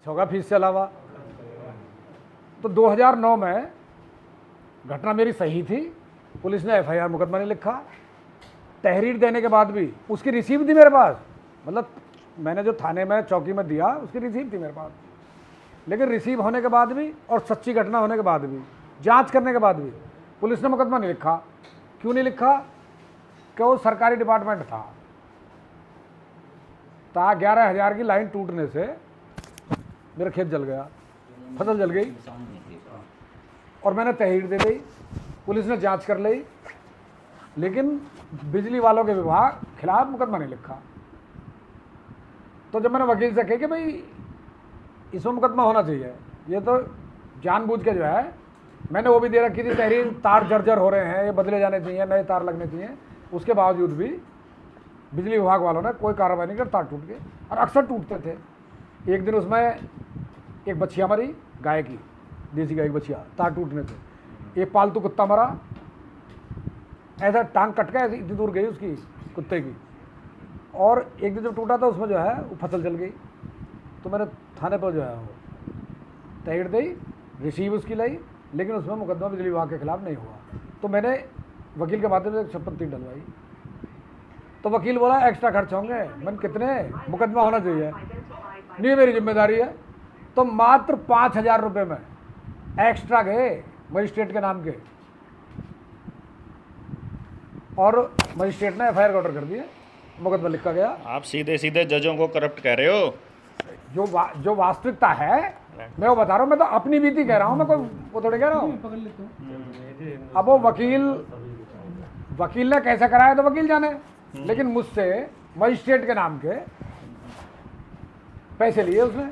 होगा फीस से अलावा। तो 2009 में घटना मेरी सही थी, पुलिस ने एफआईआर मुकदमा नहीं लिखा। तहरीर देने के बाद भी उसकी रिसीव थी मेरे पास, मतलब मैंने जो थाने में चौकी में दिया उसकी रिसीव थी मेरे पास, लेकिन रिसीव होने के बाद भी और सच्ची घटना होने के बाद भी, जांच करने के बाद भी पुलिस ने मुकदमा नहीं लिखा। क्यों नहीं लिखा? कि वो सरकारी डिपार्टमेंट था। 11,000 की लाइन टूटने से मेरा खेत जल गया, फसल जल गई, और मैंने तहरीर दे दी, पुलिस ने जांच कर ली, लेकिन बिजली वालों के विभाग खिलाफ मुकदमा नहीं लिखा। तो जब मैंने वकील से कहा कि भाई इसमें मुकदमा होना चाहिए, ये तो जानबूझ के जो है, मैंने वो भी दे रखी थी तहरीर, तार जर्जर हो रहे हैं, ये बदले जाने चाहिए, नए तार लगने चाहिए, उसके बावजूद भी बिजली विभाग वालों ने कोई कार्रवाई नहीं कर, तार टूट गए, और अक्सर टूटते थे। एक दिन उसमें एक बछिया मरी, गाय की, देसी गाय की बछिया, तार टूटने से। एक पालतू कुत्ता मरा, ऐसा टांग कट गया, इतनी दूर गई उसकी कुत्ते की। और एक दिन जब टूटा था उसमें जो है वो फसल जल गई। तो मैंने थाने पर जो है वो तहरीर दी, रिसीव उसकी लाई, लेकिन उसमें मुकदमा बिजली विभाग के खिलाफ नहीं हुआ। तो मैंने वकील के माध्यम से 56(3) डलवाई। तो वकील बोला एक्स्ट्रा खर्च होंगे। मैंने कितने? मुकदमा होना चाहिए, नहीं मेरी जिम्मेदारी है। तो मात्र 5,000 रुपये में एक्स्ट्रा गए मजिस्ट्रेट के नाम के, और मजिस्ट्रेट ने एफआईआर ऑर्डर कर दिए, मुकदमा लिखा गया। आप सीधे सीधे जजों को करप्ट कह रहे हो। जो वास्तविकता है मैं वो बता रहा हूँ, मैं तो अपनी बीती कह रहा हूँ, मैं कोई वो थोड़ी कह रहा हूँ। अब वो वकील ने कैसे कराया तो वकील जाने, लेकिन मुझसे मजिस्ट्रेट के नाम के पैसे लिए उसने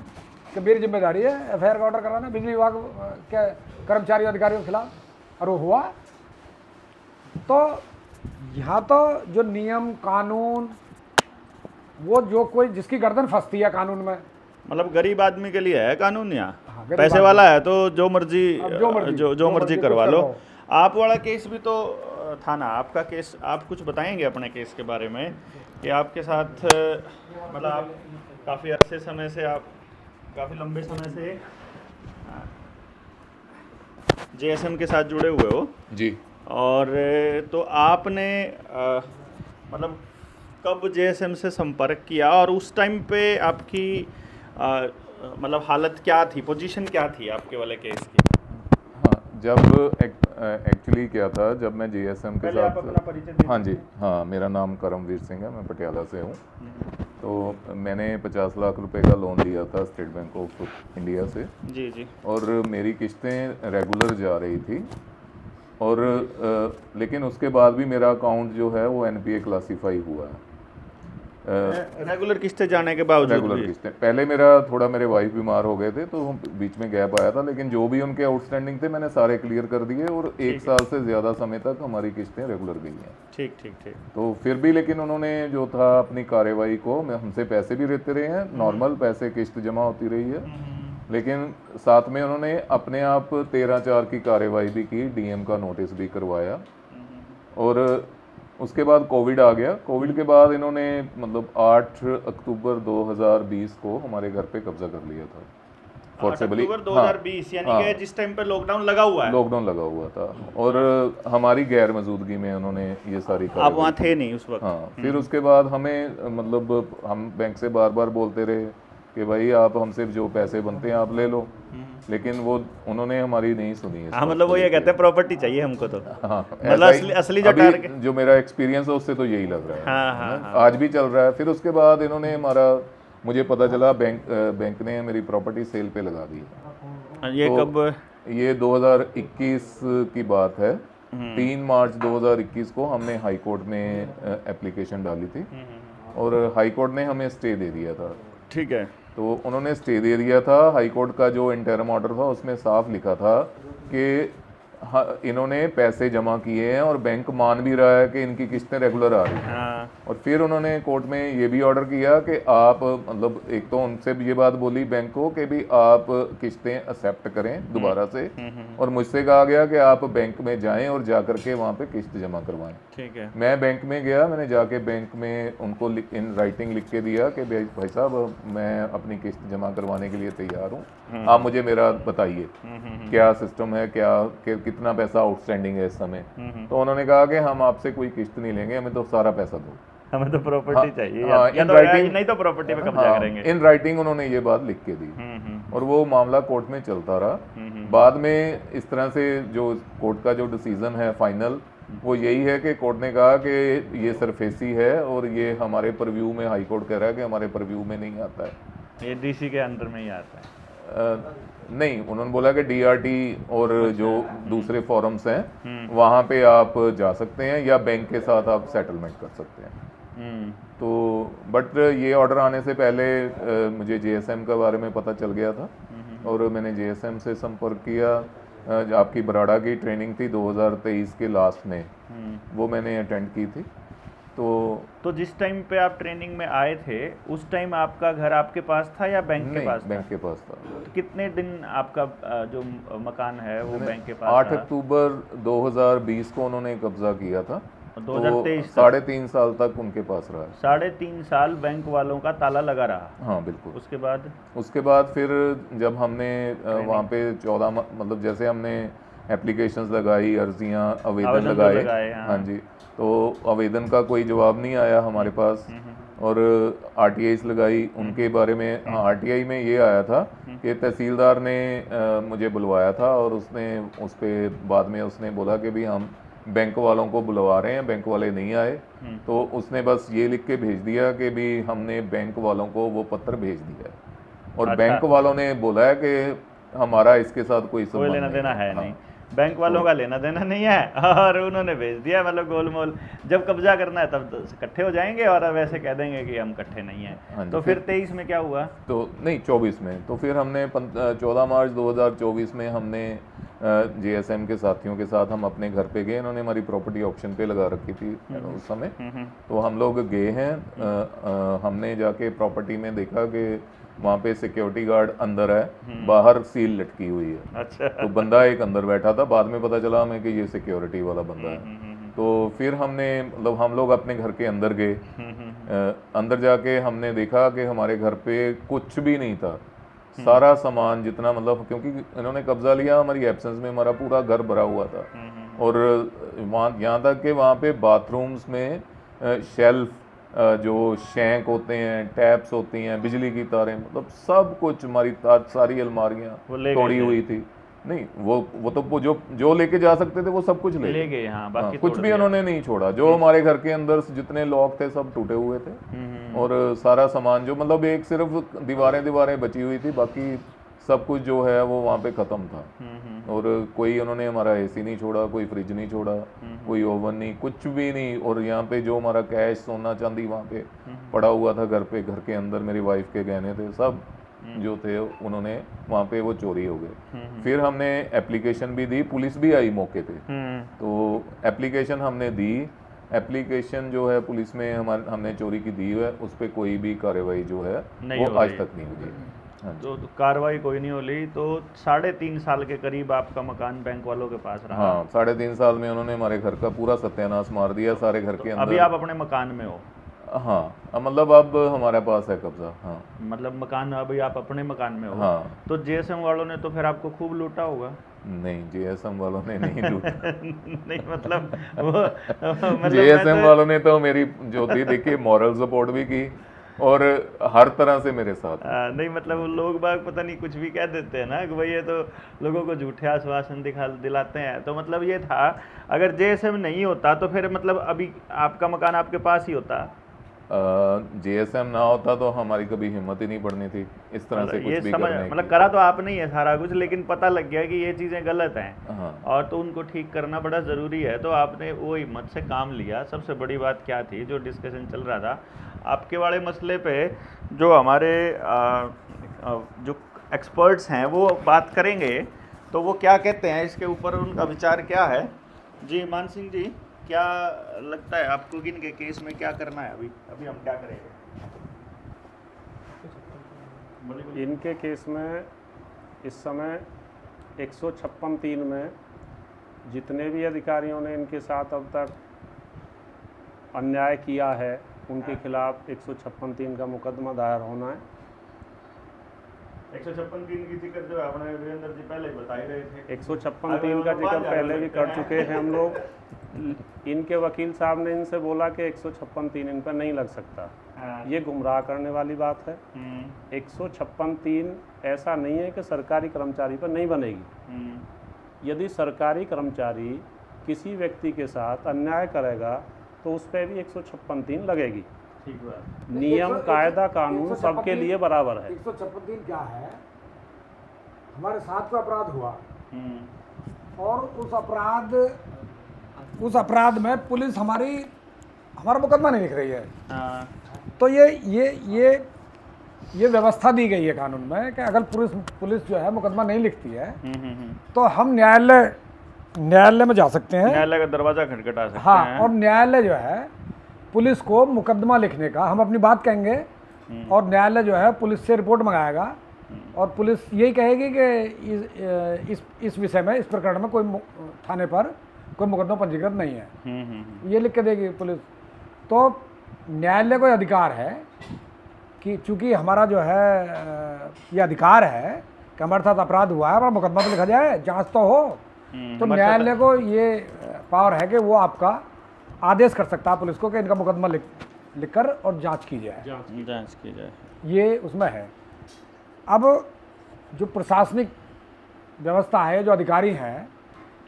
कि मेरी जिम्मेदारी है एफआईआर का ऑर्डर कराना बिजली विभाग के कर्मचारियों अधिकारियों के खिलाफ, और वो हुआ। तो यहाँ तो जो नियम कानून, वो जो कोई जिसकी गर्दन फंसती है कानून में, मतलब गरीब आदमी के लिए है कानून यहाँ। हाँ, पैसे वाला है तो जो मर्जी जो मर्जी करवा लो। आप वाला केस भी तो था ना, आपका केस, आप कुछ बताएंगे अपने केस के बारे में कि आपके साथ मतलब आप काफ़ी अच्छे समय से, आप काफ़ी लंबे समय से जेएसएम के साथ जुड़े हुए हो जी। और तो आपने मतलब कब जेएसएम से संपर्क किया और उस टाइम पे आपकी मतलब हालत क्या थी, पोजीशन क्या थी आपके वाले केस की? हाँ, जब एक्चुअली क्या था, जब मैं जेएसएम के पहले आप साथ, अपना परिचय दीजिए। हाँ जी, हाँ, मेरा नाम करमवीर सिंह है, मैं पटियाला से हूँ। तो मैंने 50 लाख रुपए का लोन लिया था स्टेट बैंक ऑफ इंडिया से। जी जी। और मेरी किस्तें रेगुलर जा रही थी, और लेकिन उसके बाद भी मेरा अकाउंट जो है वो एनपीए क्लासीफाई हुआ है। रेगुलर किस्तें जाने के बावजूद रेगुलर भी? किस्तें, पहले मेरा थोड़ा, मेरे वाइफ बीमार हो गए थे तो बीच में गैप आया था, लेकिन जो भी उनके आउटस्टैंडिंग थे मैंने सारे क्लियर कर दिए, और 1 साल से ज़्यादा समय तक हमारी किस्तें रेगुलर गई हैं। ठीक ठीक ठीक। तो फिर भी लेकिन उन्होंने जो था अपनी कार्रवाई को, हमसे पैसे भी लेते रहे हैं, नॉर्मल पैसे किस्त जमा होती रही है, लेकिन साथ में उन्होंने अपने आप 13/4 की कार्रवाई भी की, डीएम का नोटिस भी करवाया। और उसके बाद कोविड आ गया। कोविड के बाद इन्होंने मतलब 8 अक्टूबर 2020 को हमारे घर पे कब्जा कर लिया था फोर्सेबली। अक्टूबर 2020 यानी कि जिस टाइम पे लॉकडाउन लगा हुआ है। लॉकडाउन लगा हुआ था, और हमारी गैर मौजूदगी में उन्होंने ये सारी आप वहाँ थे नहीं उस वक्त? हाँ। फिर उसके बाद हमें मतलब हम बैंक से बार बार बोलते रहे कि भाई आप हमसे जो पैसे बनते हैं आप ले लो, लेकिन वो उन्होंने हमारी नहीं सुनी। हाँ, मतलब वो ये कहते हैं प्रॉपर्टी चाहिए हमको तो। हाँ, मतलब असली जो टारगेट, जो मेरा एक्सपीरियंस है उससे तो यही लग रहा है। हाँ, हाँ। आज भी चल रहा है। फिर उसके बाद इन्होंने मुझे पता चला बैंक ने मेरी प्रॉपर्टी सेल पे लगा दी। ये तो कब? ये 2021 की बात है। 3 मार्च 2021 को हमने हाई कोर्ट में एप्लीकेशन डाली थी, और हाई कोर्ट ने हमें स्टे दे दिया था। ठीक है। तो उन्होंने स्टे दे दिया था। हाई कोर्ट का जो इंटरम ऑर्डर था उसमें साफ लिखा था कि हाँ, इन्होंने पैसे जमा किए हैं और बैंक मान भी रहा है कि इनकी किस्तें रेगुलर आ रही हैं। हाँ। और फिर उन्होंने कोर्ट में ये भी ऑर्डर किया कि आप मतलब एक तो उनसे भी ये बात बोली बैंक को कि भी आप किस्तें एक्सेप्ट करें दोबारा से, और मुझसे कहा गया कि आप बैंक में जाएं और जा करके वहाँ पे किस्त जमा करवाएं। ठीक है। मैं बैंक में गया, मैंने जाके बैंक में उनको इन राइटिंग लिख के दिया कि भाई साहब मैं अपनी किस्त जमा करवाने के लिए तैयार हूँ, आप मुझे मेरा बताइए क्या सिस्टम है, कितना पैसा आउटस्टैंडिंग है इस समय। तो उन्होंने कहा कि हम आपसे कोई किस्त नहीं लेंगे, हमें तो सारा पैसा दो, हमें तो प्रॉपर्टी चाहिए, हाँ, या इन तो राइटिंग नहीं तो प्रॉपर्टी पे कब्जा करेंगे। इन राइटिंग उन्होंने ये बात लिख के दी और वो मामला कोर्ट में चलता रहा। बाद में इस तरह से जो कोर्ट का जो डिसीजन है फाइनल, वो यही है कि कोर्ट ने कहा कि ये सरफेसी है और ये हमारे परव्यू में, हाई कोर्ट कह रहा है कि हमारे परव्यू में नहीं आता है, ये डीसी के अंडर में ही आता है। नहीं, उन्होंने बोला कि डीआरटी और जो दूसरे फॉरम्स हैं वहाँ पे आप जा सकते हैं या बैंक के साथ आप सेटलमेंट कर सकते हैं। तो बट ये ऑर्डर आने से पहले मुझे जेएसएम के बारे में पता चल गया था और मैंने जेएसएम से संपर्क किया। आपकी बराड़ा की ट्रेनिंग थी 2023 के लास्ट में, वो मैंने अटेंड की थी। तो जिस टाइम पे आप ट्रेनिंग में आए थे उस टाइम आपका घर आपके पास था या बैंक के पास था? बैंक के पास था। तो कितने दिन आपका जो मकान है वो बैंक के पास 8 अक्टूबर 2020 को उन्होंने कब्जा किया था, 2023 तो 3.5 साल तक उनके पास रहा। 3.5 साल बैंक वालों का ताला लगा रहा। हाँ बिल्कुल। उसके बाद फिर जब हमने वहाँ पे 14 मतलब जैसे हमने एप्लीकेशंस लगाई, अर्जियाँ, आवेदन लगाए, हाँ जी, तो आवेदन का कोई जवाब नहीं आया हमारे पास। और आरटीआईस लगाई, उनके बारे में, हाँ आरटीआई में ये आया था कि तहसीलदार ने मुझे बुलवाया था और उसने उस पर बाद में उसने बोला कि भी हम बैंक वालों को बुलवा रहे हैं, बैंक वाले नहीं आए। तो उसने बस ये लिख के भेज दिया कि भी हमने बैंक वालों को वो पत्र भेज दिया है और बैंक वालों ने बोला है कि हमारा इसके साथ कोई लेना देना है नहीं, बैंक वालों का लेना देना नहीं है और उन्होंने भेज दिया। मतलब गोलमोल, जब कब्जा करना है तब इकट्ठे हो जाएंगे और वैसे कह देंगे कि हम इकट्ठे नहीं हैं। तो फिर 23 में क्या हुआ? तो नहीं 24 में, तो फिर हमने 14 मार्च 2024 में हमने जेएसएम के साथियों के साथ हम अपने घर पे गए। इन्होंने हमारी प्रॉपर्टी ऑक्शन पे लगा रखी थी उस समय। तो हम लोग गए हैं, हमने जाके प्रॉपर्टी में देखा कि वहाँ पे सिक्योरिटी गार्ड अंदर है, बाहर सील लटकी हुई है। अच्छा। तो बंदा एक अंदर बैठा था, बाद में पता चला हमें कि ये सिक्योरिटी वाला बंदा है। तो फिर हमने मतलब हम लोग अपने घर के अंदर गए, अंदर जाके हमने देखा कि हमारे घर पे कुछ भी नहीं था, सारा सामान जितना मतलब, क्योंकि इन्होंने कब्जा लिया हमारी एब्सेंस में, हमारा पूरा घर भरा हुआ था। और वहाँ यहाँ तक कि वहाँ पे बाथरूम्स में शेल्फ, जो शैंक होते हैं, टैप्स होती हैं, बिजली की तारें, मतलब सब कुछ, हमारी सारी अलमारियाँ तोड़ी हुई थी। नहीं वो तो जो लेके जा सकते थे वो सब कुछ ले गए। हाँ, बाकी कुछ भी उन्होंने नहीं छोड़ा। जो हमारे घर के अंदर जितने लॉक थे सब टूटे हुए थे और सारा सामान जो मतलब एक सिर्फ दीवारें बची हुई थी, बाकी सब कुछ जो है वो वहाँ पे ख़त्म था। और कोई उन्होंने हमारा एसी नहीं छोड़ा, कोई फ्रिज नहीं छोड़ा, कोई ओवन नहीं, कुछ भी नहीं। और यहाँ पे जो हमारा कैश, सोना चांदी वहाँ पे पड़ा हुआ था घर पे, घर के अंदर मेरी वाइफ के गहने थे, सब जो थे उन्होंने वहाँ पे वो चोरी हो गए। फिर हमने एप्लीकेशन भी दी, पुलिस भी आई मौके पे। तो एप्लीकेशन हमने दी, एप्लीकेशन जो है पुलिस में हमने चोरी की दी है, उस पर कोई भी कार्रवाई जो है वो आज तक नहीं हुई। तो कार्रवाई कोई नहीं हो रही। तो 3.5 साल के करीब आपका मकान बैंक वालों के पास रहा। हाँ, 3.5 साल में उन्होंने हमारे घर का पूरा सत्यानाश मार दिया, सारे घर के अंदर। अभी आप अपने मकान में हो? हाँ, मतलब अब हमारे पास है कब्जा। हाँ, मतलब मकान अभी आप अपने मकान में हो। हाँ। तो जेएसएम वालों ने तो फिर आपको खूब लूटा होगा? नहीं, जेएसएम वालों ने नहीं लूटा। नहीं मतलब जेएसएम वालों ने तो मेरी जो थी देखिए मॉरल सपोर्ट भी की और हर तरह से मेरे साथ। नहीं मतलब लोग बाग पता नहीं कुछ भी कह देते हैं ना कि भाई ये तो लोगों को झूठे आश्वासन दिलाते हैं। तो मतलब ये था, अगर जेएसएम नहीं होता तो फिर मतलब अभी आपका मकान आपके पास ही होता। जेएसएम ना होता तो हमारी कभी हिम्मत ही नहीं पड़नी थी इस तरह से कुछ भी करने की। मतलब करा तो आपने ही है सारा कुछ, लेकिन पता लग गया कि ये चीज़ें गलत हैं। हाँ। और तो उनको ठीक करना बड़ा ज़रूरी है। तो आपने वो हिम्मत से काम लिया। सबसे बड़ी बात क्या थी, जो डिस्कशन चल रहा था आपके वाले मसले पे, जो हमारे जो एक्सपर्ट्स हैं वो बात करेंगे। तो वो क्या कहते हैं इसके ऊपर, उनका विचार क्या है? जी मान सिंह जी, क्या लगता है आपको कि इनके केस में क्या करना है? अभी अभी हम क्या करेंगे? इनके केस में इस समय 156(3) में जितने भी अधिकारियों ने इनके साथ अब तक अन्याय किया है उनके खिलाफ 156(3) का मुकदमा दायर होना है। 156(3) की जिक्र जो है अपने वीरेंद्र जी पहले बता ही रहे थे। 156(3) का जिक्र पहले भी कर चुके हैं हम लोग। इनके वकील साहब ने इनसे बोला कि 156(3) इन पर नहीं लग सकता। ये गुमराह करने वाली बात है। 156(3) ऐसा नहीं है कि सरकारी कर्मचारी पर नहीं बनेगी। यदि सरकारी कर्मचारी किसी व्यक्ति के साथ अन्याय करेगा तो उस पर भी 156(3) लगेगी। ठीक है। नियम, कायदा, कानून सबके लिए बराबर है। 156(3) क्या है? हमारे साथ का अपराध हुआ और उस अपराध में पुलिस हमारा मुकदमा नहीं लिख रही है। तो ये व्यवस्था दी गई है कानून में कि अगर पुलिस जो है मुकदमा नहीं लिखती है तो हम न्यायालय में जा सकते हैं, न्यायालय का दरवाजा खटखटा सकते हैं। हाँ, और न्यायालय जो है पुलिस को मुकदमा लिखने का, हम अपनी बात कहेंगे और न्यायालय जो है पुलिस से रिपोर्ट मंगाएगा और पुलिस यही कहेगी कि इस विषय में, इस प्रकरण में कोई थाने पर कोई मुकदमा पंजीकृत नहीं है, ये लिख के देगी पुलिस। तो न्यायालय को अधिकार है कि चूंकि हमारा जो है ये अधिकार है कि हमारे साथ अपराध हुआ है, हमारा मुकदमा तो लिखा जाए, जांच तो हो। तो न्यायालय को ये पावर है कि वो आपका आदेश कर सकता है पुलिस को कि इनका मुकदमा लिखकर और जांच की जाए, जांच की जाए, ये उसमें है। अब जो प्रशासनिक व्यवस्था है, जो अधिकारी हैं,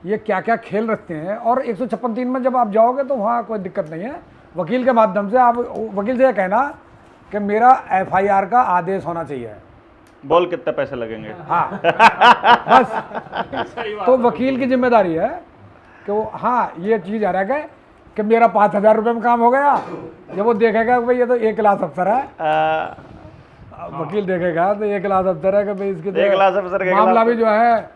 ये क्या क्या खेल रखते हैं। और 156(3) में जब आप जाओगे तो वहाँ कोई दिक्कत नहीं है। वकील के माध्यम से आप वकील से यह कहना कि मेरा FIR का आदेश होना चाहिए, बोल कितने पैसे लगेंगे। हाँ बस। तो वकील की जिम्मेदारी है कि वो हाँ ये चीज़ आ रहा है कि मेरा 5,000 रुपये में काम हो गया। जब वो देखेगा कि भाई ये तो A क्लास अफसर है, वकील देखेगा तो A क्लास अफसर है कि भाई इसके A क्लास अफसर का मामला भी जो है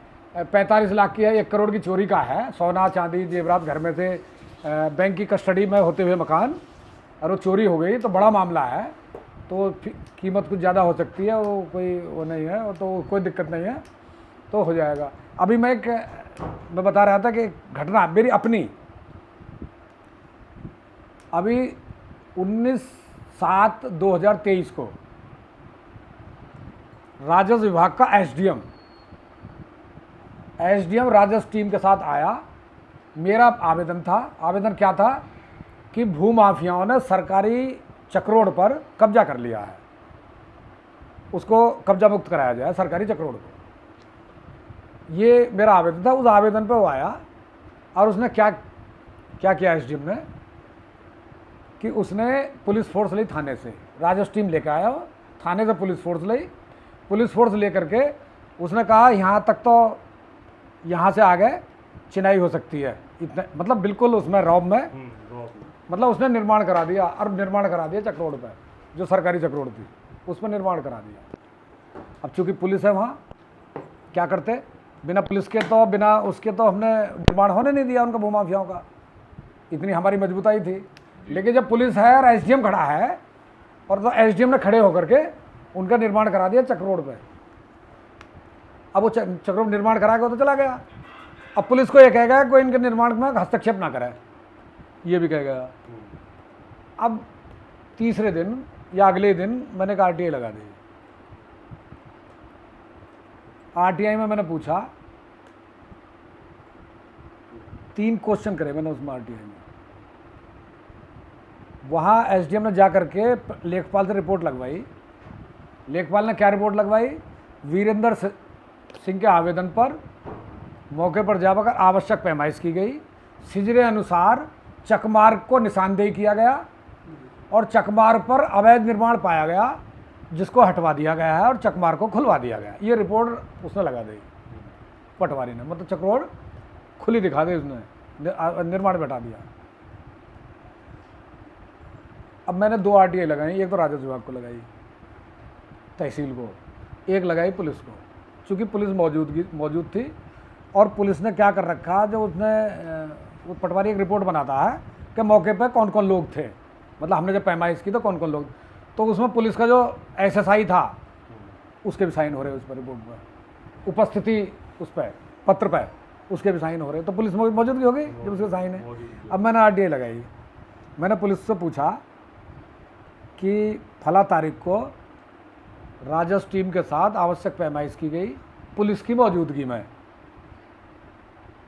45 लाख की है, 1 करोड़ की चोरी का है, सोना चांदी जेवरात घर में से बैंक की कस्टडी में होते हुए मकान, और वो चोरी हो गई तो बड़ा मामला है, तो कीमत कुछ ज़्यादा हो सकती है, वो कोई वो नहीं है, तो कोई दिक्कत नहीं है, तो हो जाएगा। अभी मैं बता रहा था कि घटना मेरी अपनी, अभी 19/7/2023 को राजस्व विभाग का एसडीएम राजस्व टीम के साथ आया। मेरा आवेदन था, आवेदन क्या था कि भूमाफियाओं ने सरकारी चक्रोड पर कब्जा कर लिया है, उसको कब्जा मुक्त कराया जाए सरकारी चक्रोड को। ये मेरा आवेदन था। उस आवेदन पर वो आया और उसने क्या किया एसडीएम ने कि उसने पुलिस फोर्स ली थाने से, राजस्व टीम लेकर आया, थाने से पुलिस फोर्स ले करके उसने कहा यहाँ तक तो, यहाँ से आगे चिनाई हो सकती है, इतने मतलब बिल्कुल उसमें रौब में मतलब उसने निर्माण करा दिया, निर्माण करा दिया चक्रोड पे, जो सरकारी चक्रोड थी उस पर निर्माण करा दिया। अब चूंकि पुलिस है वहाँ, क्या करते, बिना पुलिस के तो बिना उसके तो हमने निर्माण होने नहीं दिया उनका भूमाफियाओं का, इतनी हमारी मजबूताई थी। लेकिन जब पुलिस है और एसडीएम खड़ा है, और तो एसडीएम ने खड़े होकर के उनका निर्माण करा दिया चक्रोड पे। अब वो चक्रोड निर्माण करा के तो चला गया। अब पुलिस को ये कहेगा कोई इनके निर्माण में हस्तक्षेप ना करे, ये भी कहेगा। अब तीसरे दिन या अगले दिन मैंने एक RTI लगा दी। RTI में मैंने पूछा, 3 क्वेश्चन करे मैंने उसमें RTI में। वहाँ एसडीएम ने जा करके लेखपाल से रिपोर्ट लगवाई। लेखपाल ने क्या रिपोर्ट लगवाई, वीरेंद्र सिंह के आवेदन पर मौके पर जाकर आवश्यक पैमाइश की गई, सिजरे अनुसार चकमार्ग को निशानदेही किया गया और चकमार्ग पर अवैध निर्माण पाया गया, जिसको हटवा दिया गया है और चकमार्ग को खुलवा दिया गया। ये रिपोर्ट उसने लगा दी पटवारी ने, मतलब चक्रोड खुली दिखा दी उसने, निर्माण बैठा दिया। अब मैंने 2 RTI लगाई, एक तो राजस्व विभाग को लगाई तहसील को, एक लगाई पुलिस को। चूँकि पुलिस मौजूद थी और पुलिस ने क्या कर रखा, जो उसने वो पटवारी एक रिपोर्ट बनाता है कि मौके पर कौन कौन लोग थे, मतलब हमने जब पैमाइश की तो कौन कौन लोग, तो उसमें पुलिस का जो SSI था उसके भी साइन हो रहे उस पर, रिपोर्ट पर उपस्थिति, उस पर पत्र पर उसके भी साइन हो रहे, तो पुलिस मौजूदगी हो गई जब उसके साइन है। अब मैंने RTI लगाई, मैंने पुलिस से पूछा कि फला तारीख को राजस्व टीम के साथ आवश्यक पैमाइश की गई, पुलिस की मौजूदगी में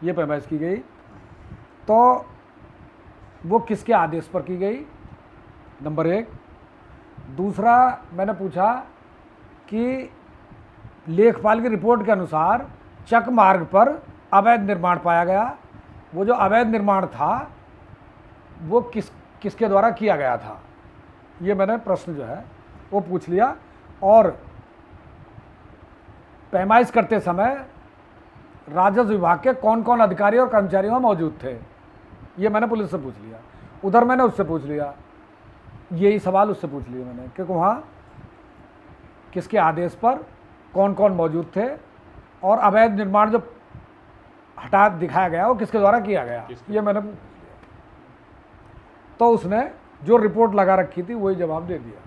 ये पैमाइश की गई, तो वो किसके आदेश पर की गई, नंबर 1। दूसरा मैंने पूछा कि लेखपाल की रिपोर्ट के अनुसार चक मार्ग पर अवैध निर्माण पाया गया, वो जो अवैध निर्माण था वो किसके द्वारा किया गया था, ये मैंने प्रश्न जो है वो पूछ लिया। और पैमाइश करते समय राजस्व विभाग के कौन कौन अधिकारी और कर्मचारी वहाँ मौजूद थे, ये मैंने पुलिस से पूछ लिया। उधर मैंने उससे पूछ लिया, यही सवाल उससे पूछ लिए मैंने कि वहाँ किसके आदेश पर कौन कौन मौजूद थे, और अवैध निर्माण जो हटा दिखाया गया वो किसके द्वारा किया गया, ये मैंने पूछ लिया। तो उसने जो रिपोर्ट लगा रखी थी वही जवाब दे दिया,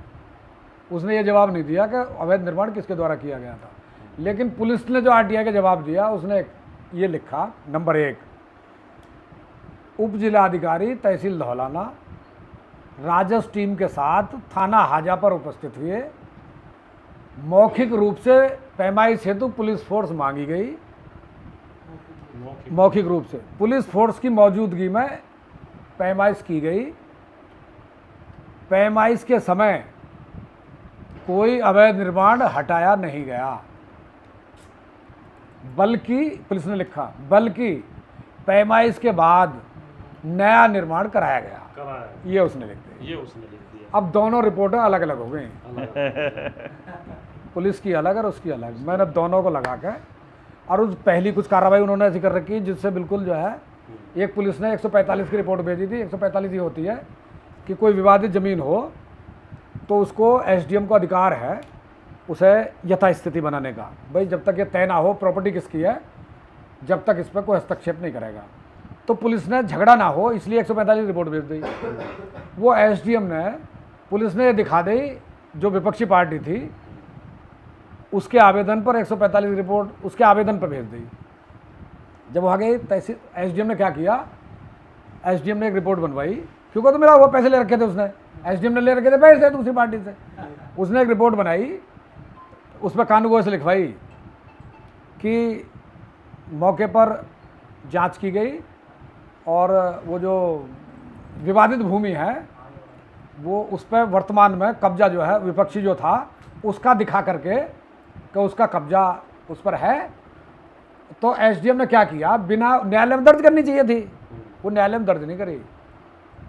उसने ये जवाब नहीं दिया कि अवैध निर्माण किसके द्वारा किया गया था। लेकिन पुलिस ने जो RTI का जवाब दिया उसने ये लिखा, नंबर 1, उप जिलाधिकारी तहसील धौलाना राजस्व टीम के साथ थाना हाजा पर उपस्थित हुए, मौखिक रूप से पैमाइश हेतु पुलिस फोर्स मांगी गई, मौखिक रूप से पुलिस फोर्स की मौजूदगी में पैमाइश की गई, पैमाइश के समय कोई अवैध निर्माण हटाया नहीं गया, बल्कि पुलिस ने लिखा बल्कि पैमाइश के बाद नया निर्माण कराया गया, ये उसने लिख दिया। अब दोनों रिपोर्टें अलग अलग हो गई, पुलिस की अलग और उसकी अलग। मैंने दोनों को लगा के, और उस पहली कुछ कार्रवाई उन्होंने ऐसी कर रखी जिससे बिल्कुल जो है, एक पुलिस ने 145 की रिपोर्ट भेजी थी। 145 ये होती है कि कोई विवादित ज़मीन हो तो उसको SDM को अधिकार है उसे यथास्थिति बनाने का, भाई जब तक ये तय ना हो प्रॉपर्टी किसकी है, जब तक इस पर कोई हस्तक्षेप नहीं करेगा। तो पुलिस ने झगड़ा ना हो इसलिए 145 रिपोर्ट भेज दी। वो SDM ने, पुलिस ने ये दिखा दी, जो विपक्षी पार्टी थी उसके आवेदन पर 145 रिपोर्ट उसके आवेदन पर भेज दी। जब वहाँ गई तहसील, SDM ने क्या किया, SDM ने एक रिपोर्ट बनवाई, क्योंकि तो मेरा वो पैसे ले रखे थे उसने, SDM ने ले रखे थे पैसे दूसरी पार्टी से, उसने एक रिपोर्ट बनाई, उस पर कानून से लिखवाई कि मौके पर जांच की गई और वो जो विवादित भूमि है वो उस पर वर्तमान में कब्जा जो है विपक्षी जो था उसका दिखा करके कि उसका कब्जा उस पर है। तो SDM ने क्या किया, बिना न्यायालय में दर्ज करनी चाहिए थी, वो न्यायालय में दर्ज नहीं करी।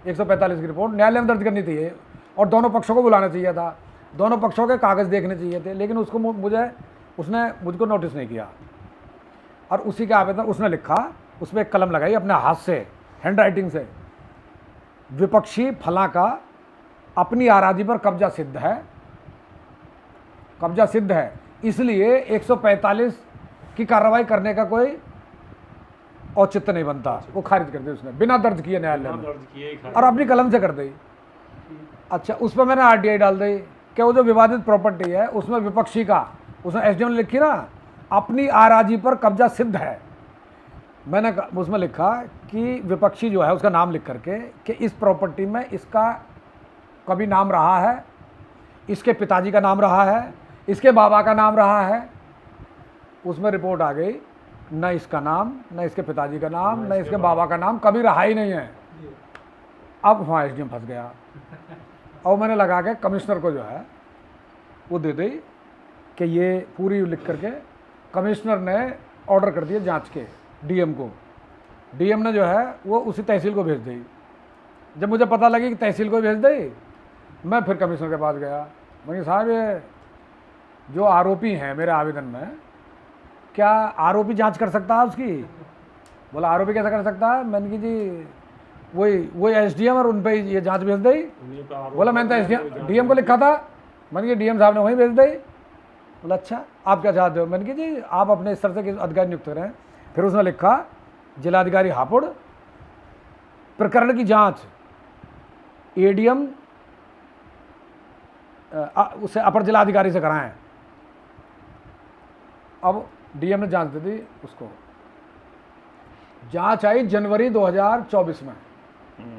145 की रिपोर्ट न्यायालय में दर्ज करनी चाहिए और दोनों पक्षों को बुलाना चाहिए था, दोनों पक्षों के कागज़ देखने चाहिए थे, लेकिन उसको उसने मुझको नोटिस नहीं किया। और उसी के आवेदन उसने लिखा, उस पर एक कलम लगाई अपने हाथ से, हैंड राइटिंग से, विपक्षी फला का अपनी आराधी पर कब्जा सिद्ध है, कब्जा सिद्ध है, इसलिए 145 की कार्रवाई करने का कोई औचित्य नहीं बनता। वो खारिज कर दी उसने, बिना दर्ज किए न्यायालय में, और अपनी कलम से कर दी। अच्छा, उस पर मैंने RTI डाल दी कि वो जो विवादित प्रॉपर्टी है उसमें विपक्षी का, उसने SDM ने लिखी ना, अपनी आराजी पर कब्जा सिद्ध है। मैंने उसमें लिखा कि विपक्षी जो है उसका नाम लिख करके कि इस प्रॉपर्टी में इसका कभी नाम रहा है, इसके पिताजी का नाम रहा है, इसके बाबा का नाम रहा है। उसमें रिपोर्ट आ गई, न इसका नाम, न इसके पिताजी का नाम, न इसके बाबा का नाम कभी रहा ही नहीं है। अब वहाँ SDM फंस गया और मैंने लगा के कमिश्नर को जो है वो दे दी कि ये पूरी लिख करके, कमिश्नर ने ऑर्डर कर दिया जांच के DM को, DM ने जो है वो उसी तहसील को भेज दी। जब मुझे पता लगी कि तहसील को भेज दी, मैं फिर कमिश्नर के पास गया, मैं साहब ये जो आरोपी हैं मेरे आवेदन में, क्या आरोपी जांच कर सकता है उसकी? बोला आरोपी कैसा कर सकता है? मैंने कि जी वही SDM और उन पर ये जांच भेज दी। बोला मैंने तो DM को लिखा था, मैंने कि DM साहब ने वहीं भेज दी। बोला अच्छा आप क्या चाहते हो? मैंने कि जी आप अपने स्तर से किस अधिकारी नियुक्त करें, फिर उसने लिखा जिलाधिकारी हापुड़, प्रकरण की जांच एडीएम उससे अपर जिलाधिकारी से कराएं। अब डीएम ने जांच दे दी उसको, जांच आई जनवरी 2024 में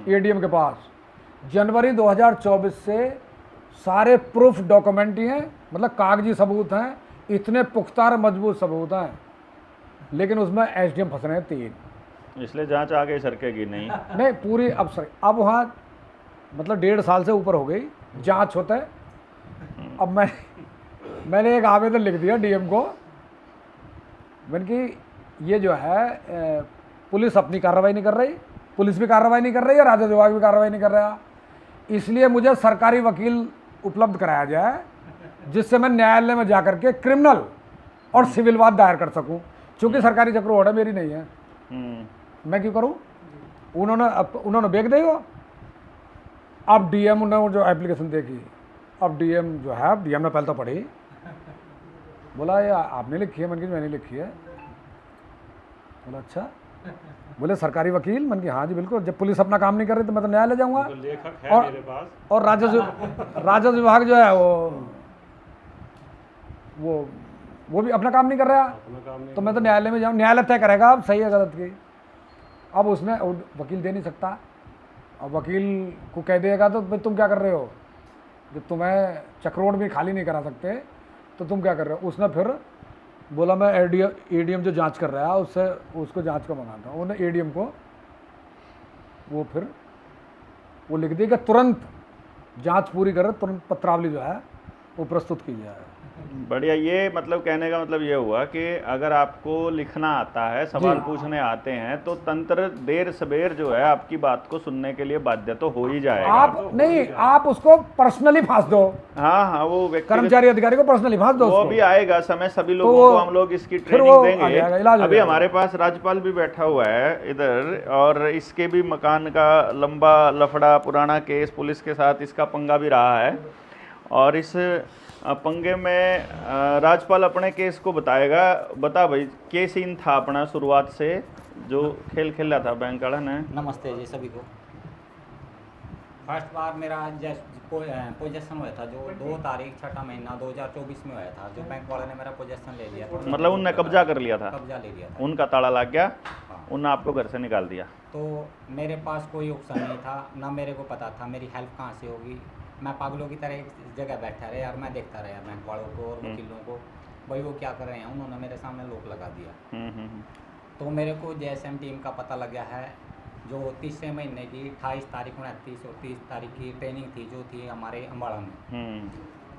एडीएम के पास। जनवरी 2024 से सारे प्रूफ डॉक्यूमेंट ही हैं, मतलब कागजी सबूत हैं, इतने पुख्ता और मजबूत सबूत हैं, लेकिन उसमें एसडीएम फंस रहे हैं 3। इसलिए जांच आगे सरकेगी नहीं। नहीं पूरी अब वहाँ मतलब 1.5 साल से ऊपर हो गई जांच होता है। अब मैंने एक आवेदन लिख दिया डीएम को, मैंने कि ये जो है पुलिस अपनी कार्रवाई नहीं कर रही, पुलिस भी कार्रवाई नहीं कर रही है, राजस्व विभाग भी कार्रवाई नहीं कर रहा, इसलिए मुझे सरकारी वकील उपलब्ध कराया जाए जिससे मैं न्यायालय में जाकर के क्रिमिनल और सिविल वाद दायर कर सकूं, क्योंकि सरकारी चक्र है मेरी नहीं है, मैं क्यों करूं। उन्होंने बेच दी वो। अब डीएम ने जो एप्लीकेशन देखी, अब डीएम जो है, डीएम ने पहले तो पढ़ी, बोला ये आपने लिखी है, मैंने लिखी है। बोला अच्छा, बोले सरकारी वकील, मैंने कहा हाँ जी बिल्कुल, जब पुलिस अपना काम नहीं कर रही तो मैं तो न्यायालय जाऊंगा। तो लेखक है और मेरे पास। और राजस्व विभाग जो है वो भी अपना काम नहीं कर रहा, अपना काम नहीं तो मैं तो न्यायालय में जाऊँ, न्यायालय तय करेगा अब सही है गलत की। अब उसने वकील दे नहीं सकता, अब वकील को कह देगा तो भाई तुम क्या कर रहे हो, जब तुम्हें चक्रोड भी खाली नहीं करा सकते तो तुम क्या कर रहे हो। उसने फिर बोला मैं एडीएम जो जांच कर रहा है उससे उसको जांच का मंगाता हूँ। उन्होंने एडीएम को फिर वो लिख दिया कि तुरंत जांच पूरी कर, तुरंत पत्रावली जो है वो प्रस्तुत की जाए। बढ़िया। ये मतलब कहने का मतलब ये हुआ कि अगर आपको लिखना आता है, सवाल पूछने आते हैं, तो तंत्र देर सबेर जो है आपकी बात को सुनने के लिए बाध्य तो हो ही जाएगा। आप उसको पर्सनली फांस दो। हाँ, वो कर्मचारी अधिकारी को पर्सनली फांस दो, वो भी आएगा समय, सभी लोगों को हम लोग इसकी ट्रेनिंग देंगे। अभी हमारे पास राज्यपाल भी बैठा हुआ है इधर, और इसके भी मकान का लंबा लफड़ा, पुराना केस, पुलिस के साथ इसका पंगा भी रहा है, और इस पंगे में राज्यपाल अपने केस को बताएगा। बता भाई, क्या सीन था अपना शुरुआत से जो खेल खेला था बैंक वाला ने। नमस्ते जी सभी को। फर्स्ट बार मेरा पोजेशन हुआ था जो 2 तारीख 6 महीना 2024 में हुआ था, जो बैंक वाले ने मेरा पोजेशन ले लिया था। मतलब उनने कब्जा कर लिया था? कब्जा ले लिया था, उनका ताला लग गया। हाँ। उनने आपको घर से निकाल दिया। तो मेरे पास कोई ऑप्शन नहीं था, ना मेरे को पता था मेरी हेल्प कहाँ से होगी। मैं पागलों की तरह एक जगह बैठा रहा यार, मैं देखता रहा बैंक वालों को और वकीलों को, भाई वो क्या कर रहे हैं। उन्होंने मेरे सामने लोक लगा दिया। तो मेरे को जेएसएम टीम का पता लग गया है, जो तीसरे महीने की 28 तारीख 29 और 30 तारीख की ट्रेनिंग थी जो थी हमारे अम्बाड़ा में।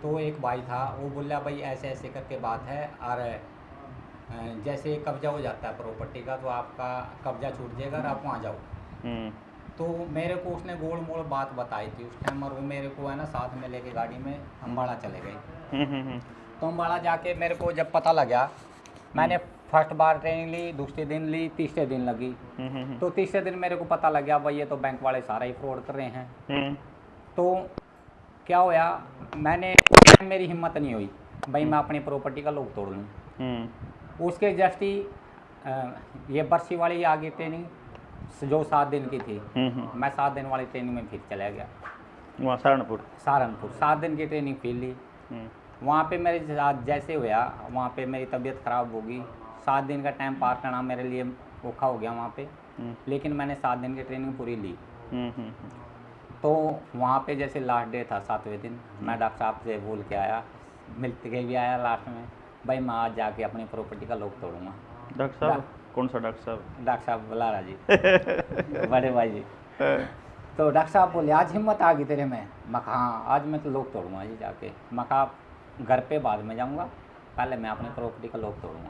तो एक भाई था, वो बोला भाई ऐसे ऐसे करके बात है, और जैसे कब्जा हो जाता है प्रॉपर्टी का तो आपका कब्जा छूट जाएगा और आप वहाँ जाओ। तो मेरे को उसने गोल मोड़ बात बताई थी उस टाइम, और वो मेरे को है ना साथ में लेके गाड़ी में अम्बाड़ा चले गए। तो अम्बाड़ा जाके मेरे को जब पता लगा, मैंने फर्स्ट बार ट्रेनिंग ली, दूसरे दिन ली, तीसरे दिन लगी। तो तीसरे दिन मेरे को पता लग गया भाई ये तो बैंक वाले सारा ही फ्रॉड कर रहे हैं। तो क्या होया, मेरी हिम्मत नहीं हुई भाई मैं अपनी प्रॉपर्टी का लोग तोड़ लूँ। उसके जस्ट ही ये बरसी वाली आगे ट्रेनिंग जो 7 दिन की थी, मैं 7 दिन वाली ट्रेनिंग में फिर चला गया वहाँ सहारनपुर 7 दिन की ट्रेनिंग फिर ली। वहाँ पे मेरे साथ जैसे हुआ, वहाँ पे मेरी तबीयत ख़राब होगी। 7 दिन का टाइम पार करना मेरे लिए औखा हो गया वहाँ पे, लेकिन मैंने 7 दिन की ट्रेनिंग पूरी ली। तो वहाँ पे जैसे लास्ट डे था 7वें दिन, मैं डॉक्टर साहब से बोल के आया, मिलते के भी आया लास्ट में, भाई मैं आज जाके अपनी प्रॉपर्टी का लोग तोड़ूंगा। डॉक्टर साहब कौन सा डॉक्टर साहब? डॉक्टर साहब बलारा जी बड़े भाई जी। तो डॉक्टर साहब बोले आज हिम्मत आ गई तेरे में? मैं हाँ आज मैं तो लोग तोड़ूंगा जी जाके। मैं कहा घर पे बाद में जाऊंगा, पहले मैं अपनी प्रॉपर्टी का लोग तोड़ूंगा।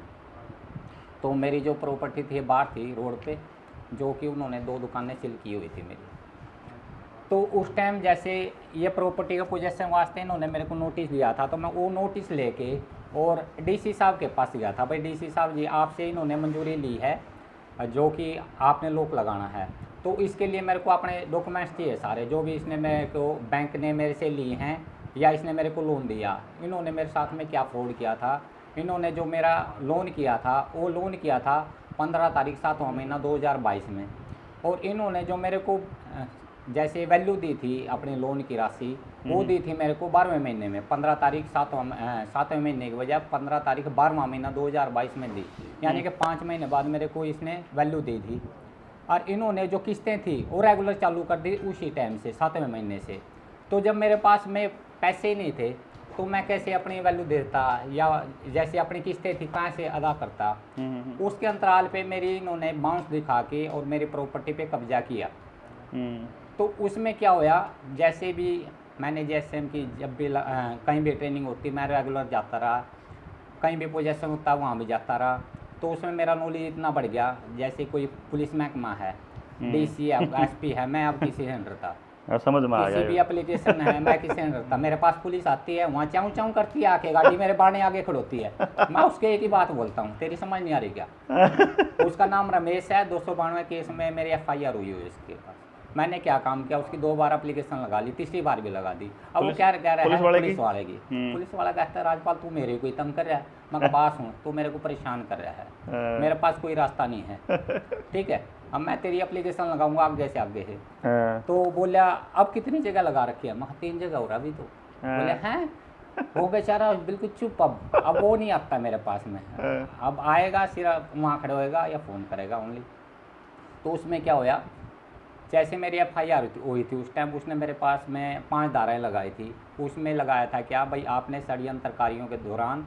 तो मेरी जो प्रॉपर्टी थी बाहर थी रोड पे, जो कि उन्होंने 2 दुकानें सील की हुई थी मेरी। तो उस टाइम जैसे ये प्रॉपर्टी का पोजेशन वास्ते इन्होंने मेरे को नोटिस दिया था, तो मैं वो नोटिस लेके और डीसी साहब के पास गया था, भाई डीसी साहब जी आपसे इन्होंने मंजूरी ली है जो कि आपने लोक लगाना है, तो इसके लिए मेरे को अपने डॉक्यूमेंट्स चाहिए सारे, जो भी इसने मेरे को बैंक ने मेरे से लिए हैं या इसने मेरे को लोन दिया, इन्होंने मेरे साथ में क्या फ्रॉड किया था, इन्होंने जो मेरा लोन किया था वो लोन किया था 15 तारीख 7वां महीना 2022 में। और इन्होंने जो मेरे को जैसे वैल्यू दी थी अपने लोन की राशि, वो दी थी मेरे को 12वें महीने में। 15 तारीख 7वें महीने की बजाय 15 तारीख 12वां महीना 2022 में दी, यानी कि 5 महीने बाद मेरे को इसने वैल्यू दी थी। और इन्होंने जो किस्तें थी वो रेगुलर चालू कर दी उसी टाइम से, 7वें महीने से। तो जब मेरे पास में पैसे ही नहीं थे तो मैं कैसे अपनी वैल्यू देता, या जैसे अपनी किस्तें थी कहाँ से अदा करता। उसके अंतराल पे मेरी इन्होंने बाउंस दिखा के और मेरी प्रॉपर्टी पे कब्जा किया। तो उसमें क्या होया, जैसे भी मैंने JSM की जब भी कहीं भी ट्रेनिंग होती मैं रेगुलर जाता रहा, कहीं भी पोजीशन होता वहाँ भी जाता रहा। तो उसमें मेरा नॉलेज इतना बढ़ गया, जैसे कोई पुलिस महकमा है, DC है, SP है, मैं अब किसी से नहीं डरता। समझ में आ किसी गया। भी एप्लीकेशन है मैं किसी से नहीं डरता। मेरे पास पुलिस आती है, वहाँ चाऊँ चाऊँ करती है आके, गाड़ी मेरे बाड़े आगे खड़ोती है, मैं उसके एक ही बात बोलता हूँ, तेरी समझ नहीं आ रही क्या। उसका नाम रमेश है, 292 केस में मेरी FIR हुई है इसके पास। मैंने क्या काम किया, उसकी 2 बार एप्लीकेशन लगा ली, तीसरी बार भी लगा दी। अब वो क्या कह रहा है, पुलिस वाले की। पुलिस वाला कहता है राजपाल तू मेरे को तंग कर रहा है, मैं पास हूँ, तू मेरे को परेशान कर रहा है, मेरे पास कोई रास्ता नहीं है, ठीक है, अब मैं तेरी एप्लीकेशन लगाऊंगा आगे से आगे है। तो बोला अब कितनी जगह लगा रखी है, मैं 3 जगह हो रहा अभी। तो बोले हैं, वो बेचारा बिल्कुल चुप। अब वो नहीं आता मेरे पास में, अब आएगा सिर्फ वहाँ खड़े होएगा या फ़ोन करेगा ओनली। तो उसमें क्या होया, जैसे मेरी FIR हुई थी उस टाइम उसने मेरे पास में 5 धाराएं लगाई थी। उसमें लगाया था क्या भाई, आपने षड्यंत्रकारियों के दौरान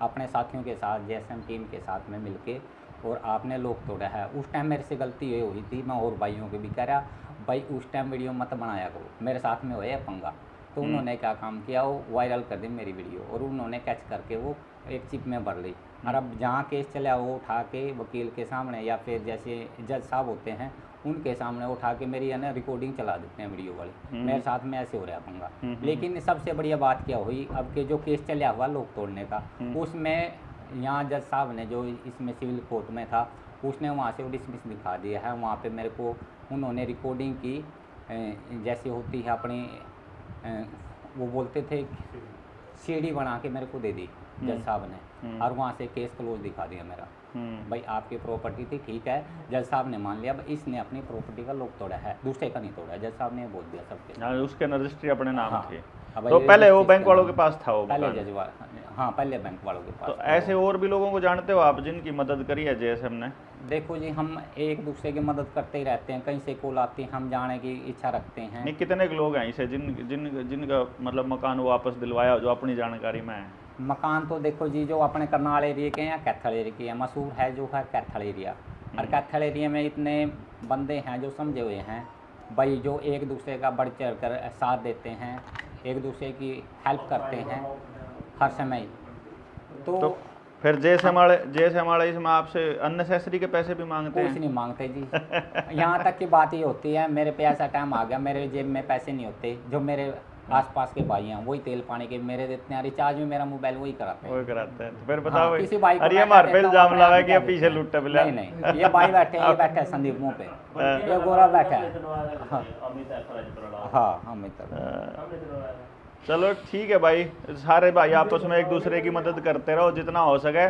अपने साथियों के साथ JSM टीम के साथ में मिलके और आपने लोग तोड़ा है। उस टाइम मेरे से गलती ये हुई थी, मैं और भाइयों के भी कह रहा भाई उस टाइम वीडियो मत बनाया करो, मेरे साथ में होया पंगा। तो उन्होंने क्या काम किया, वो वायरल कर दी मेरी वीडियो और उन्होंने कैच करके वो एक चिप में भर ली। और अब जहाँ केस चला वो उठा के वकील के सामने या फिर जैसे जज साहब होते हैं उनके सामने उठा के मेरी है ना रिकॉर्डिंग चला देते हैं वीडियो वाले। मेरे साथ में ऐसे हो रहा पंगा। लेकिन सबसे बढ़िया बात क्या हुई, अब के जो केस चला हुआ लोग तोड़ने का, उसमें यहाँ जज साहब ने जो इसमें सिविल कोर्ट में था उसने वहाँ से डिसमिस दिखा दिया है। वहाँ पे मेरे को उन्होंने रिकॉर्डिंग की, जैसे होती है अपनी वो बोलते थे CD बना के मेरे को दे दी जज साहब ने, और वहाँ से केस क्लोज दिखा दिया मेरा। भाई आपकी प्रॉपर्टी थी, ठीक है, जज साहब ने मान लिया, इसने अपनी प्रॉपर्टी का लोग तोड़ा है, दूसरे का नहीं तोड़ा। जज साहब ने बोल दिया सबके, उसके रजिस्ट्री अपने नाम हाँ, थी। अब तो ये पहले वो जिस बैंक चीज़ वालों का के पास था वो पहले मकान। हाँ पहले बैंक वालों के पास। तो ऐसे और भी लोगों को जानते हो आप जिनकी मदद करी है JSM ने? देखो जी, हम एक दूसरे की मदद करते ही रहते हैं, कहीं से कॉल आती है, हम जाने की इच्छा रखते हैं। नहीं, कितने लोग हैं इसे जिनका मतलब मकान वापस दिलवाया जो अपनी जानकारी में है? मकान तो देखो जी, जो अपने करनाल एरिया के हैं, कैथल एरिया के हैं, मशहूर है जो है कैथल एरिया। और कैथल एरिया में इतने बंदे हैं जो समझे हुए हैं भाई, जो एक दूसरे का बढ़ चढ़ कर साथ देते हैं, एक दूसरे की हेल्प करते हैं हर समय। तो फिर JSM वाले इसमें आपसे अननेसेसरी के पैसे भी मांगते हैं? कुछ नहीं मांगते जी। यहाँ तक की बात ये होती है, मेरे पे ऐसा टाइम आ गया, मेरे जेब में पैसे नहीं होते, जो मेरे आसपास के भाई हैं वही तेल पानी के मेरे देते हैं, रिचार्ज में मेरा मोबाइल वही कराते हैं। तो फिर बताओ भाई, किसी भाई को अरे मार पे इल्जाम लावा कि ये पीछे लुट्टा बिला। नहीं, ये भाई बैठे हैं, ये बैठा है संदीप मुंह पे, ये गोरा बैठा है। हाँ अमित। चलो ठीक है भाई, सारे भाई आपस में एक दूसरे की मदद करते रहो जितना हो सके,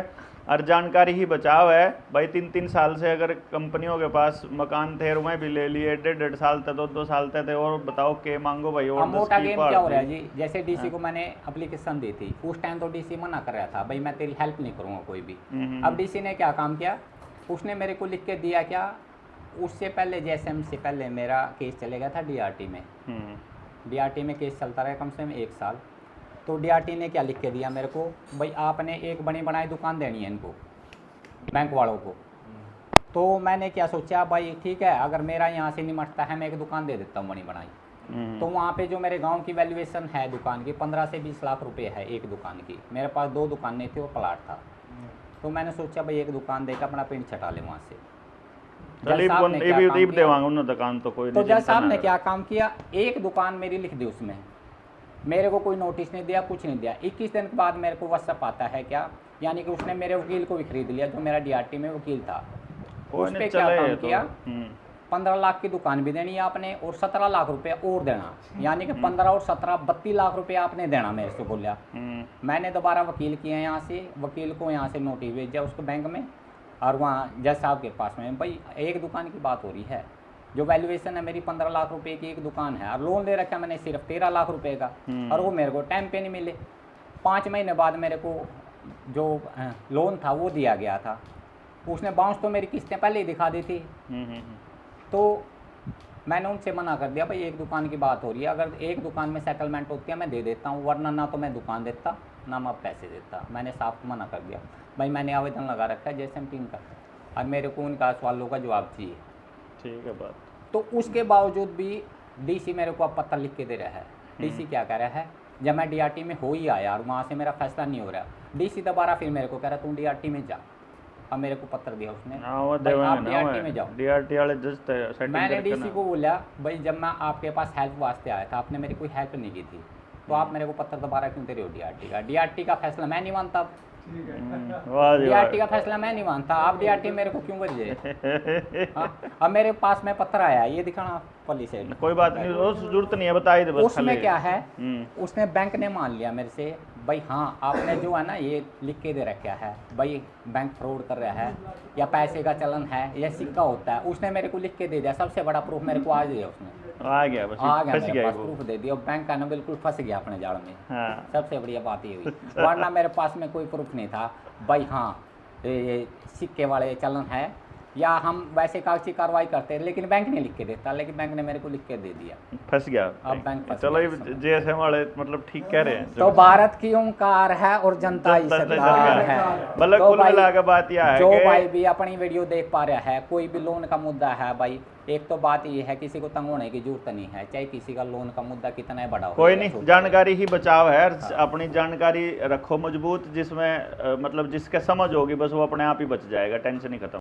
और जानकारी ही बचाव है भाई। 3 साल से अगर कंपनियों के पास मकान थे और मैं भी ले लिए, 1.5 साल तक 2 साल तक थे, और बताओ के मांगो भाई। और मोटा गेम क्या हो रहा है जी, जैसे DC को मैंने एप्लीकेशन दी थी उस टाइम तो DC मना कर रहा था भाई मैं तेरी हेल्प नहीं करूँगा कोई भी। अब DC ने क्या काम किया, उसने मेरे को लिख के दिया क्या, उससे पहले JSM से पहले मेरा केस चले गया था DRT में। DRT में केस चलता रहा कम से कम 1 साल। तो DRT ने क्या लिख के दिया मेरे को, भाई आपने एक बनी बनाई दुकान देनी है इनको, बैंक वालों को। तो मैंने क्या सोचा भाई ठीक है, अगर मेरा यहाँ से निमटता है मैं एक दुकान दे देता हूँ बनी बनाई। तो वहाँ पे जो मेरे गांव की वैल्यूएशन है दुकान की 15 से 20 लाख रुपए है एक दुकान की। मेरे पास 2 दुकानें थी और प्लाट था। तो मैंने सोचा भाई एक दुकान देकर अपना पिंड छटा ले वहाँ से। तो जज साहब ने क्या काम किया, एक दुकान मेरी लिख दी उसमें, मेरे को कोई नोटिस नहीं दिया, कुछ नहीं दिया। 21 दिन के बाद मेरे को व्हाट्सएप आता है क्या, यानी कि उसने मेरे वकील को भी खरीद लिया जो मेरा DRT में वकील था। उस पर क्या काम किया, 15 लाख की दुकान भी देनी है आपने और 17 लाख रुपए और देना, यानी कि 15 और 17 32 लाख रुपए आपने देना मेरे से बोला। मैंने दोबारा वकील किया यहाँ से, वकील को यहाँ से नोटिस भेजा उसको बैंक में, और वहाँ जज साहब के पास में भाई एक दुकान की बात हो रही है, जो वैल्यूएशन है मेरी 15 लाख रुपए की एक दुकान है, और लोन ले रखा मैंने सिर्फ 13 लाख रुपए का, और वो मेरे को टाइम पे नहीं मिले। 5 महीने बाद मेरे को जो लोन था वो दिया गया था, उसने बाउंस तो मेरी किस्तें पहले ही दिखा दी थी। तो मैंने उनसे मना कर दिया, भाई एक दुकान की बात हो रही है, अगर एक दुकान में सेटलमेंट होती है मैं दे देता हूँ, वरना ना तो मैं दुकान देता ना मैं पैसे देता। मैंने साफ मना कर दिया, भाई मैंने आवेदन लगा रखा है जैसे टीम का, और मेरे को उनका सवालों का जवाब चाहिए। ठीक है बात। तो उसके बावजूद भी डीसी मेरे को अब पत्र लिख के दे रहा है। डीसी क्या कह रहा है, जब मैं डीआरटी में हो ही आया और वहाँ से मेरा फैसला नहीं हो रहा, डीसी दोबारा फिर मेरे को कह रहा तुम डीआरटी में जा। अब मेरे को पत्र दिया उसने, भाई आप डीआरटी में जाओ। डीआरटी वाले जज सेटिंग मैंने डीसी को बोला, भाई जब मैं आपके पास हेल्प वास्ते आया था आपने मेरी कोई हेल्प नहीं की थी, तो आप मेरे को पत्र दोबारा क्यों दे रहे हो डीआरटी का? डीआरटी का फैसला मैं नहीं मानता, डीआरटी का फैसला मैं नहीं मानता, आप डीआरटी मेरे को क्यों भेजे? अब मेरे पास में पत्र आया, ये दिखाना पुलिस है। कोई बात नहीं, उस जरूरत नहीं है, बता ही दे बस। उसमें क्या है, उसने बैंक ने मान लिया मेरे से, भाई हाँ आपने जो है ना ये लिख के दे रखा है, भाई बैंक फ्रॉड कर रहा है या पैसे का चलन है या सिक्का होता है, उसने मेरे को लिख के दे दिया। सबसे बड़ा प्रूफ मेरे को आज दिया उसने, आ गया बस, आ गया फंस मेरे गया पास वो। प्रूफ दे दिया, बैंक का ना बिल्कुल फंस गया अपने जाल में। हाँ। सबसे बढ़िया बात ये हुई, वरना मेरे पास में कोई प्रूफ नहीं था, भाई हाँ ये सिक्के वाले चलन है या हम वैसे कागजी कार्रवाई करते हैं, लेकिन बैंक नहीं लिख के देता, लेकिन बैंक ने मेरे को लिख के दे दिया। फंस गया अब बैंक फंस चलो, गया ये इस समय। जेएसएम वाले मतलब ठीक कह रहे हैं। तो भारत की ओंकार है और जनता ही सरकार है। मतलब तो कुल भाई, मिला के बात यह है जो कि भाई भी अपनी वीडियो देख पा रहा है, कोई भी लोन का मुद्दा है भाई, एक तो बात ये है किसी को तंग होने की जरूरत नहीं है, चाहे किसी का लोन का मुद्दा कितना ही बड़ा हो। कोई नहीं, जानकारी ही बचाव है। अपनी जानकारी रखो मजबूत, जिसमें मतलब जिसके समझ होगी बस वो अपने आप ही बच जाएगा, टेंशन ही खत्म।